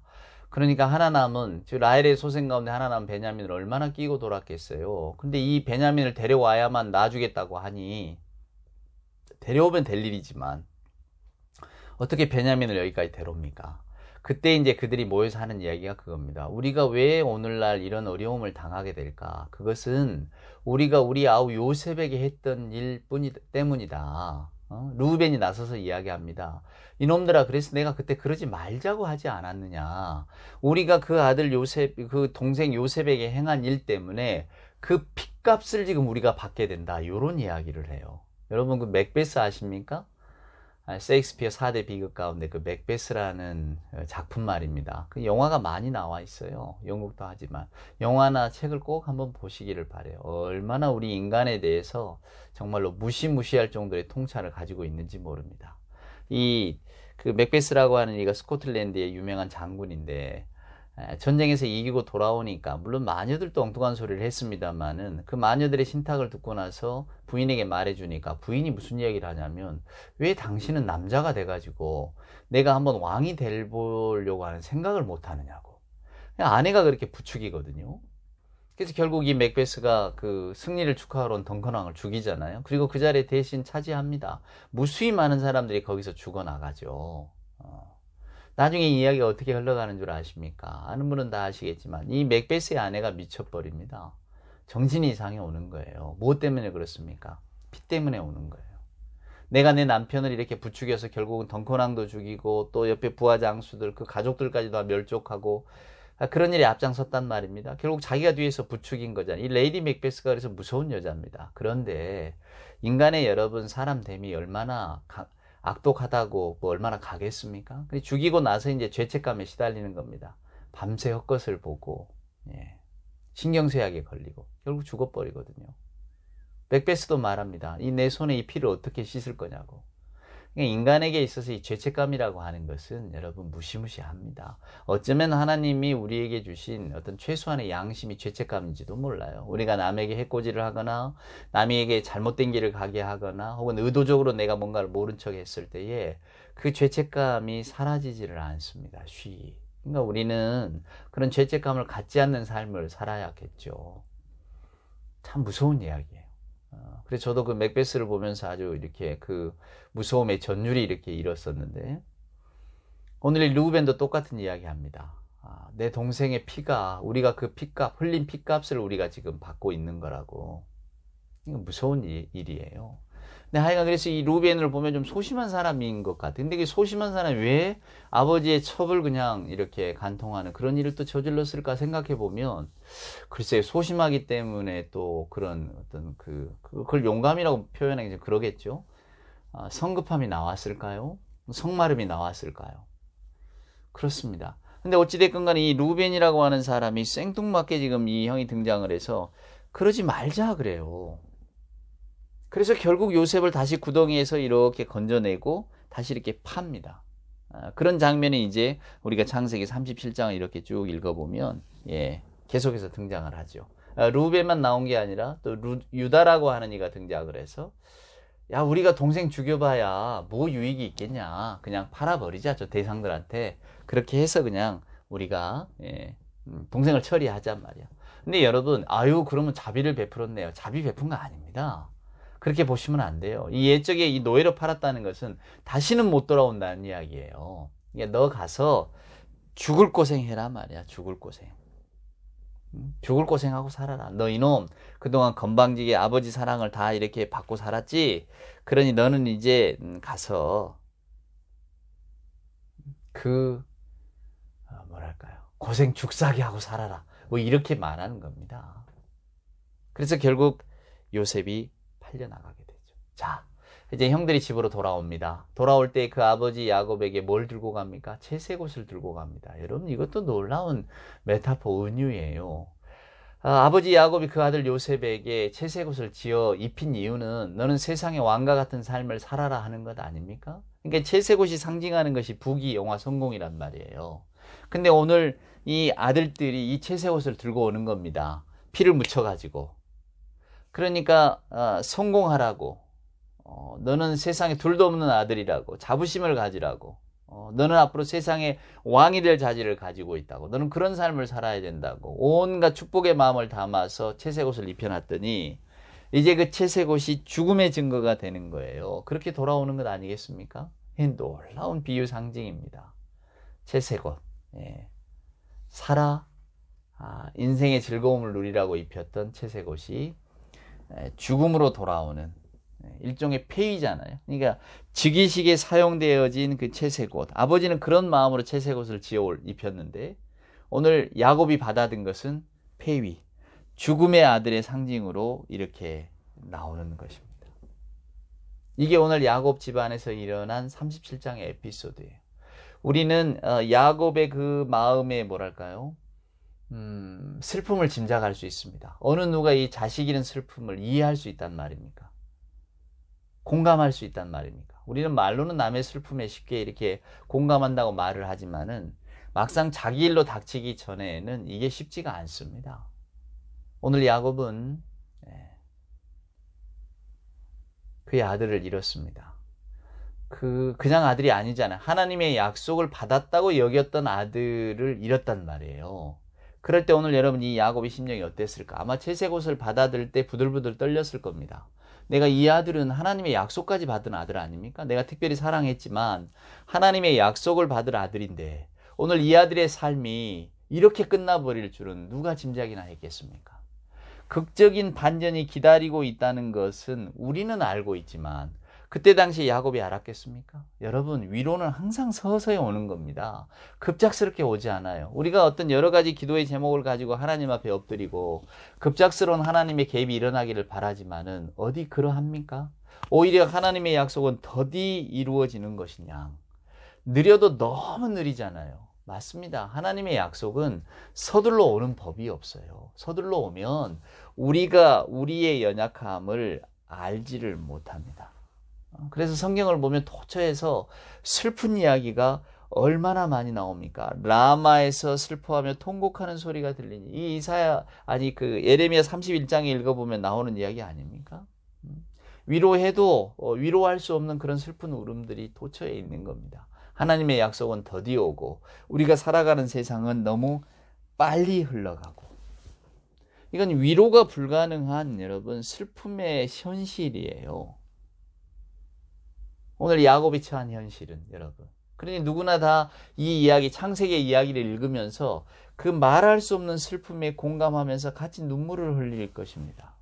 그러니까 하나 남은 라헬의 소생 가운데 하나 남은 베냐민을 얼마나 끼고 돌았겠어요. 근데 이 베냐민을 데려와야만 놔주겠다고 하니 데려오면 될 일이지만 어떻게 베냐민을 여기까지 데려옵니까? 그때 이제 그들이 모여서 하는 이야기가 그겁니다. 우리가 왜 오늘날 이런 어려움을 당하게 될까? 그것은 우리가 우리 아우 요셉에게 했던 때문이다. 르우벤이 나서서 이야기합니다. 이놈들아, 그래서 내가 그때 그러지 말자고 하지 않았느냐. 우리가 그 아들 요셉, 그 동생 요셉에게 행한 일 때문에 그 핏값을 지금 우리가 받게 된다. 이런 이야기를 해요. 여러분 그 맥베스 아십니까? 셰익스피어 4대 비극 가운데 그 맥베스라는 작품 말입니다. 그 영화가 많이 나와 있어요. 영국도 하지만 영화나 책을 꼭 한번 보시기를 바래요. 얼마나 우리 인간에 대해서 정말로 무시무시할 정도의 통찰을 가지고 있는지 모릅니다. 이 그 맥베스라고 하는 이가 스코틀랜드의 유명한 장군인데 전쟁에서 이기고 돌아오니까 물론 마녀들도 엉뚱한 소리를 했습니다만은 그 마녀들의 신탁을 듣고 나서 부인에게 말해주니까 부인이 무슨 이야기를 하냐면 왜 당신은 남자가 돼가지고 내가 한번 왕이 돼보려고 하는 생각을 못 하느냐고. 아내가 그렇게 부축이거든요. 그래서 결국 이 맥베스가 그 승리를 축하하러 온 덩컨왕을 죽이잖아요. 그리고 그 자리에 대신 차지합니다. 무수히 많은 사람들이 거기서 죽어나가죠. 나중에 이야기가 어떻게 흘러가는 줄 아십니까? 아는 분은 다 아시겠지만 이 맥베스의 아내가 미쳐버립니다. 정신이 이상해 오는 거예요. 무엇 때문에 그렇습니까? 피 때문에 오는 거예요. 내가 내 남편을 이렇게 부추겨서 결국은 덩컨왕도 죽이고 또 옆에 부하 장수들 그 가족들까지 다 멸족하고 그런 일에 앞장섰단 말입니다. 결국 자기가 뒤에서 부추긴 거잖아요. 이 레이디 맥베스가 그래서 무서운 여자입니다. 그런데 인간의 여러분 사람 됨이 얼마나 악독하다고 뭐 얼마나 가겠습니까? 죽이고 나서 이제 죄책감에 시달리는 겁니다. 밤새 헛것을 보고 신경쇠약에 걸리고 결국 죽어버리거든요. 맥베스도 말합니다. 이 내 손에 이 피를 어떻게 씻을 거냐고. 인간에게 있어서 이 죄책감이라고 하는 것은 여러분 무시무시합니다. 어쩌면 하나님이 우리에게 주신 어떤 최소한의 양심이 죄책감인지도 몰라요. 우리가 남에게 해코지를 하거나 남에게 잘못된 길을 가게 하거나 혹은 의도적으로 내가 뭔가를 모른 척 했을 때에 그 죄책감이 사라지지를 않습니다. 그러니까 우리는 그런 죄책감을 갖지 않는 삶을 살아야겠죠. 참 무서운 이야기예요. 그래서 저도 그 맥베스를 보면서 아주 이렇게 그 무서움의 전율이 이렇게 일었었는데 오늘 르우벤도 똑같은 이야기 합니다. 내 동생의 피가 우리가 그 피값 흘린 피값을 우리가 지금 받고 있는 거라고. 이건 무서운 일이에요. 근데 하여간 그래서 이 르우벤을 보면 좀 소심한 사람인 것 같아요. 근데 그 소심한 사람이 왜 아버지의 첩을 그냥 이렇게 간통하는 그런 일을 또 저질렀을까 생각해 보면 글쎄요, 소심하기 때문에 또 그런 어떤 그걸 용감이라고 표현하기 좀 그러겠죠. 성급함이 나왔을까요? 성마름이 나왔을까요? 그렇습니다. 근데 어찌됐건 간에 이 르우벤이라고 하는 사람이 생뚱맞게 지금 이 형이 등장을 해서 그러지 말자 그래요. 그래서 결국 요셉을 다시 구덩이에서 이렇게 건져내고 다시 이렇게 팝니다. 그런 장면이 이제 우리가 창세기 37장을 이렇게 쭉 읽어보면 계속해서 등장을 하죠. 르우벤만 나온 게 아니라 또 유다라고 하는 이가 등장을 해서 야, 우리가 동생 죽여봐야 뭐 유익이 있겠냐. 그냥 팔아버리자, 저 대상들한테. 그렇게 해서 그냥 우리가 동생을 처리하잔 말이야. 근데 여러분, 그러면 자비를 베풀었네요. 자비 베푼 거 아닙니다. 그렇게 보시면 안 돼요. 이 옛적에 이 노예로 팔았다는 것은 다시는 못 돌아온다는 이야기예요. 그러니까 너 가서 죽을 고생 해라 말이야. 죽을 고생. 죽을 고생하고 살아라. 너 이놈 그동안 건방지게 아버지 사랑을 다 이렇게 받고 살았지. 그러니 너는 이제 가서 뭐랄까요, 고생 죽사게 하고 살아라. 뭐 이렇게 말하는 겁니다. 그래서 결국 요셉이 팔려나가게 되죠. 자, 이제 형들이 집으로 돌아옵니다. 돌아올 때 그 아버지 야곱에게 뭘 들고 갑니까? 채색옷을 들고 갑니다. 여러분, 이것도 놀라운 메타포 은유예요. 아버지 야곱이 그 아들 요셉에게 채색옷을 지어 입힌 이유는 너는 세상의 왕과 같은 삶을 살아라 하는 것 아닙니까? 그러니까 채색옷이 상징하는 것이 부귀, 영화, 성공이란 말이에요. 근데 오늘 이 아들들이 이 채색옷을 들고 오는 겁니다. 피를 묻혀가지고. 그러니까 성공하라고, 너는 세상에 둘도 없는 아들이라고, 자부심을 가지라고, 너는 앞으로 세상에 왕이 될 자질을 가지고 있다고, 너는 그런 삶을 살아야 된다고 온갖 축복의 마음을 담아서 채색옷을 입혀놨더니 이제 그 채색옷이 죽음의 증거가 되는 거예요. 그렇게 돌아오는 것 아니겠습니까? 놀라운 비유 상징입니다. 채색옷. 예. 살아 인생의 즐거움을 누리라고 입혔던 채색옷이 죽음으로 돌아오는 일종의 폐위잖아요. 그러니까 즉위식에 사용되어진 그 채색옷. 아버지는 그런 마음으로 채색옷을 지어 입혔는데 오늘 야곱이 받아든 것은 폐위. 죽음의 아들의 상징으로 이렇게 나오는 것입니다. 이게 오늘 야곱 집안에서 일어난 37장의 에피소드예요. 우리는 야곱의 그 마음에 뭐랄까요? 슬픔을 짐작할 수 있습니다. 어느 누가 이 자식 잃은 슬픔을 이해할 수 있단 말입니까? 공감할 수 있단 말입니까? 우리는 말로는 남의 슬픔에 쉽게 이렇게 공감한다고 말을 하지만은 막상 자기 일로 닥치기 전에는 이게 쉽지가 않습니다. 오늘 야곱은 그의 아들을 잃었습니다. 그냥 아들이 아니잖아요. 하나님의 약속을 받았다고 여겼던 아들을 잃었단 말이에요. 그럴 때 오늘 여러분 이 야곱의 심정이 어땠을까? 아마 채색옷을 받아들 때 부들부들 떨렸을 겁니다. 내가 이 아들은 하나님의 약속까지 받은 아들 아닙니까? 내가 특별히 사랑했지만 하나님의 약속을 받을 아들인데 오늘 이 아들의 삶이 이렇게 끝나버릴 줄은 누가 짐작이나 했겠습니까? 극적인 반전이 기다리고 있다는 것은 우리는 알고 있지만 그때 당시 야곱이 알았겠습니까? 여러분, 위로는 항상 서서히 오는 겁니다. 급작스럽게 오지 않아요. 우리가 어떤 여러 가지 기도의 제목을 가지고 하나님 앞에 엎드리고 급작스러운 하나님의 개입이 일어나기를 바라지만은 어디 그러합니까? 오히려 하나님의 약속은 더디 이루어지는 것이냐. 느려도 너무 느리잖아요. 맞습니다. 하나님의 약속은 서둘러 오는 법이 없어요. 서둘러 오면 우리가 우리의 연약함을 알지를 못합니다. 그래서 성경을 보면 도처에서 슬픈 이야기가 얼마나 많이 나옵니까? 라마에서 슬퍼하며 통곡하는 소리가 들리니 이 예레미야 31장에 읽어보면 나오는 이야기 아닙니까? 위로해도 위로할 수 없는 그런 슬픈 울음들이 도처에 있는 겁니다. 하나님의 약속은 더디 오고 우리가 살아가는 세상은 너무 빨리 흘러가고 이건 위로가 불가능한 여러분 슬픔의 현실이에요. 오늘 야곱이 처한 현실은 여러분. 그러니 누구나 다 이 이야기, 창세기의 이야기를 읽으면서 그 말할 수 없는 슬픔에 공감하면서 같이 눈물을 흘릴 것입니다.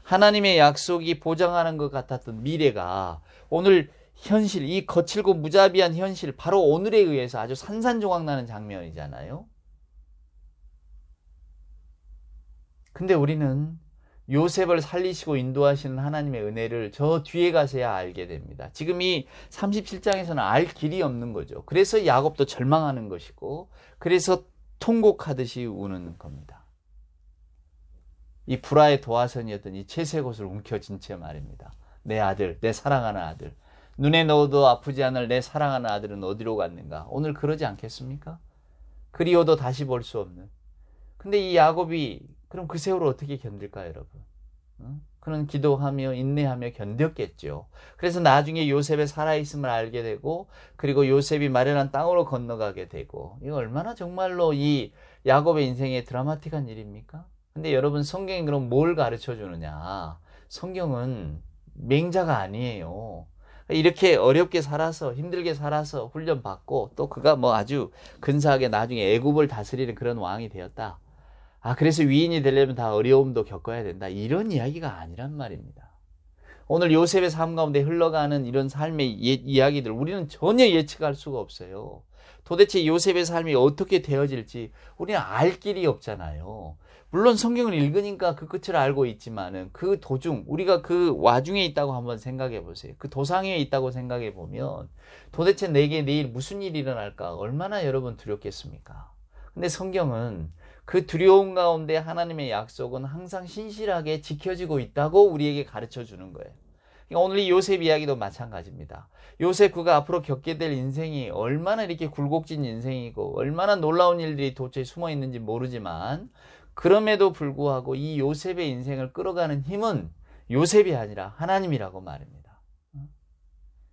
하나님의 약속이 보장하는 것 같았던 미래가 오늘 현실, 이 거칠고 무자비한 현실, 바로 오늘에 의해서 아주 산산조각 나는 장면이잖아요. 근데 우리는 요셉을 살리시고 인도하시는 하나님의 은혜를 저 뒤에 가서야 알게 됩니다. 지금 이 37장에서는 알 길이 없는 거죠. 그래서 야곱도 절망하는 것이고 그래서 통곡하듯이 우는 겁니다. 이 불화의 도화선이었던 이 채색옷을 움켜쥔 채 말입니다. 내 아들, 내 사랑하는 아들. 눈에 넣어도 아프지 않을 내 사랑하는 아들은 어디로 갔는가? 오늘 그러지 않겠습니까? 그리워도 다시 볼 수 없는. 근데 이 야곱이 그럼 그 세월을 어떻게 견딜까요, 여러분? 그는 기도하며 인내하며 견뎠겠죠. 그래서 나중에 요셉의 살아있음을 알게 되고 그리고 요셉이 마련한 땅으로 건너가게 되고 이거 얼마나 정말로 이 야곱의 인생에 드라마틱한 일입니까? 근데 여러분 성경이 그럼 뭘 가르쳐 주느냐? 성경은 맹자가 아니에요. 이렇게 어렵게 살아서 힘들게 살아서 훈련받고 또 그가 뭐 아주 근사하게 나중에 애굽을 다스리는 그런 왕이 되었다. 그래서 위인이 되려면 다 어려움도 겪어야 된다. 이런 이야기가 아니란 말입니다. 오늘 요셉의 삶 가운데 흘러가는 이런 삶의 이야기들 우리는 전혀 예측할 수가 없어요. 도대체 요셉의 삶이 어떻게 되어질지 우리는 알 길이 없잖아요. 물론 성경을 읽으니까 그 끝을 알고 있지만은 그 도중 우리가 그 와중에 있다고 한번 생각해 보세요. 그 도상 위에 있다고 생각해 보면 도대체 내게 내일 무슨 일이 일어날까 얼마나 여러분 두렵겠습니까? 근데 성경은 그 두려움 가운데 하나님의 약속은 항상 신실하게 지켜지고 있다고 우리에게 가르쳐 주는 거예요. 그러니까 오늘 이 요셉 이야기도 마찬가지입니다. 요셉 그가 앞으로 겪게 될 인생이 얼마나 이렇게 굴곡진 인생이고 얼마나 놀라운 일들이 도처에 숨어 있는지 모르지만 그럼에도 불구하고 이 요셉의 인생을 끌어가는 힘은 요셉이 아니라 하나님이라고 말입니다.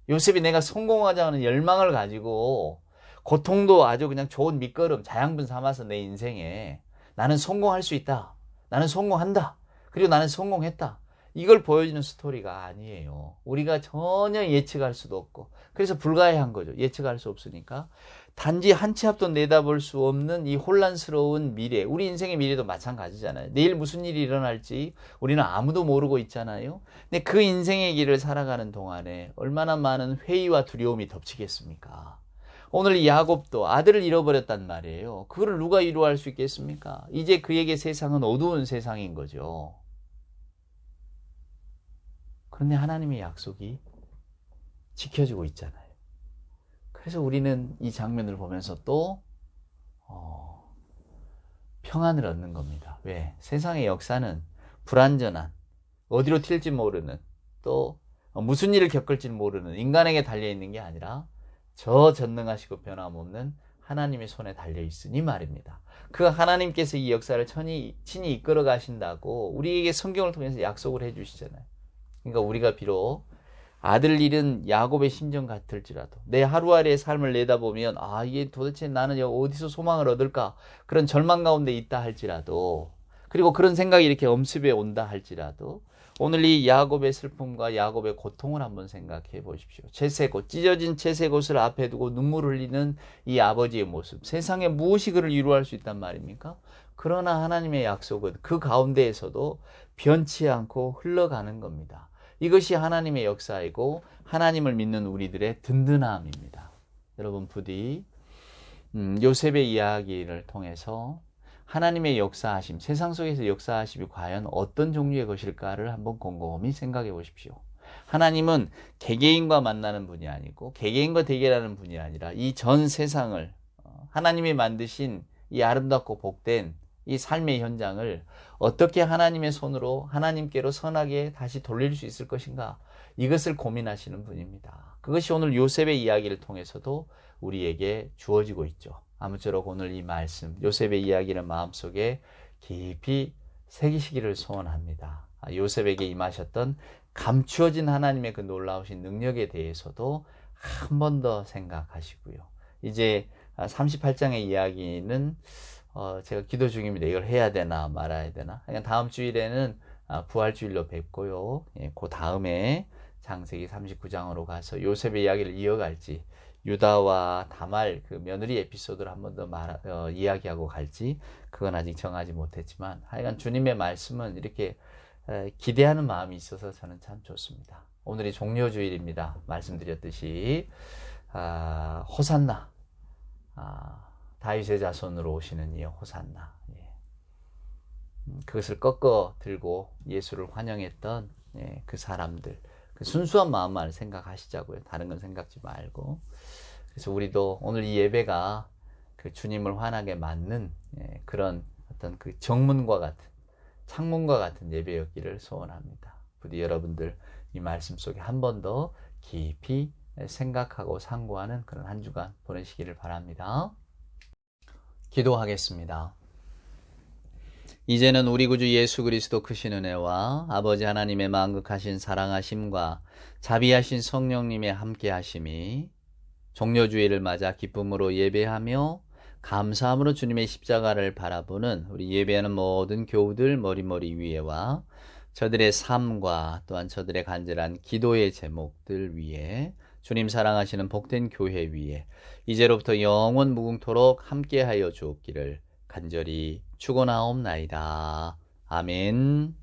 요셉이 내가 성공하자는 열망을 가지고 고통도 아주 그냥 좋은 밑거름, 자양분 삼아서 내 인생에 나는 성공할 수 있다. 나는 성공한다. 그리고 나는 성공했다. 이걸 보여주는 스토리가 아니에요. 우리가 전혀 예측할 수도 없고 그래서 불가해한 거죠. 예측할 수 없으니까. 단지 한 치 앞도 내다볼 수 없는 이 혼란스러운 미래, 우리 인생의 미래도 마찬가지잖아요. 내일 무슨 일이 일어날지 우리는 아무도 모르고 있잖아요. 근데 그 인생의 길을 살아가는 동안에 얼마나 많은 회의와 두려움이 덮치겠습니까? 오늘 이 야곱도 아들을 잃어버렸단 말이에요. 그걸 누가 위로할 수 있겠습니까? 이제 그에게 세상은 어두운 세상인 거죠. 그런데 하나님의 약속이 지켜지고 있잖아요. 그래서 우리는 이 장면을 보면서 또 평안을 얻는 겁니다. 왜? 세상의 역사는 불완전한, 어디로 튈지 모르는, 또 무슨 일을 겪을지 모르는 인간에게 달려있는 게 아니라 저 전능하시고 변함없는 하나님의 손에 달려있으니 말입니다. 그 하나님께서 이 역사를 친히 이끌어 가신다고 우리에게 성경을 통해서 약속을 해주시잖아요. 그러니까 우리가 비록 아들 잃은 야곱의 심정 같을지라도 내 하루아래의 삶을 내다보면 이게 도대체 나는 어디서 소망을 얻을까? 그런 절망 가운데 있다 할지라도, 그리고 그런 생각이 이렇게 엄습해 온다 할지라도 오늘 이 야곱의 슬픔과 야곱의 고통을 한번 생각해 보십시오. 채색옷, 찢어진 채색옷을 앞에 두고 눈물 흘리는 이 아버지의 모습, 세상에 무엇이 그를 위로할 수 있단 말입니까? 그러나 하나님의 약속은 그 가운데에서도 변치 않고 흘러가는 겁니다. 이것이 하나님의 역사이고 하나님을 믿는 우리들의 든든함입니다. 여러분 부디 요셉의 이야기를 통해서 하나님의 역사하심, 세상 속에서 역사하심이 과연 어떤 종류의 것일까를 한번 곰곰이 생각해 보십시오. 하나님은 개개인과 만나는 분이 아니고 개개인과 대결하는 분이 아니라 이 전 세상을 하나님이 만드신 이 아름답고 복된 이 삶의 현장을 어떻게 하나님의 손으로 하나님께로 선하게 다시 돌릴 수 있을 것인가, 이것을 고민하시는 분입니다. 그것이 오늘 요셉의 이야기를 통해서도 우리에게 주어지고 있죠. 아무쪼록 오늘 이 말씀, 요셉의 이야기를 마음속에 깊이 새기시기를 소원합니다. 요셉에게 임하셨던 감추어진 하나님의 그 놀라우신 능력에 대해서도 한 번 더 생각하시고요. 이제 38장의 이야기는 제가 기도 중입니다. 이걸 해야 되나 말아야 되나. 그러니까 다음 주일에는 부활주일로 뵙고요. 그 다음에 창세기 39장으로 가서 요셉의 이야기를 이어갈지, 유다와 다말 그 며느리 에피소드를 한 번 더 이야기하고 갈지, 그건 아직 정하지 못했지만 하여간 주님의 말씀은 이렇게 기대하는 마음이 있어서 저는 참 좋습니다. 오늘이 종료주일입니다. 말씀드렸듯이 호산나, 다윗의 자손으로 오시는 이여 호산나. 그것을 꺾어 들고 예수를 환영했던 그 사람들, 그 순수한 마음만 생각하시자고요. 다른 건 생각지 말고. 그래서 우리도 오늘 이 예배가 그 주님을 환하게 맞는 그런 어떤 그 정문과 같은, 창문과 같은 예배였기를 소원합니다. 부디 여러분들 이 말씀 속에 한 번 더 깊이 생각하고 상고하는 그런 한 주간 보내시기를 바랍니다. 기도하겠습니다. 이제는 우리 구주 예수 그리스도 크신 은혜와 아버지 하나님의 만극하신 사랑하심과 자비하신 성령님의 함께하심이 종료주일을 맞아 기쁨으로 예배하며 감사함으로 주님의 십자가를 바라보는 우리 예배하는 모든 교우들 머리머리 위에와 저들의 삶과 또한 저들의 간절한 기도의 제목들 위에, 주님 사랑하시는 복된 교회 위에 이제로부터 영원 무궁토록 함께하여 주옵기를 간절히 축원하옵나이다. 아멘.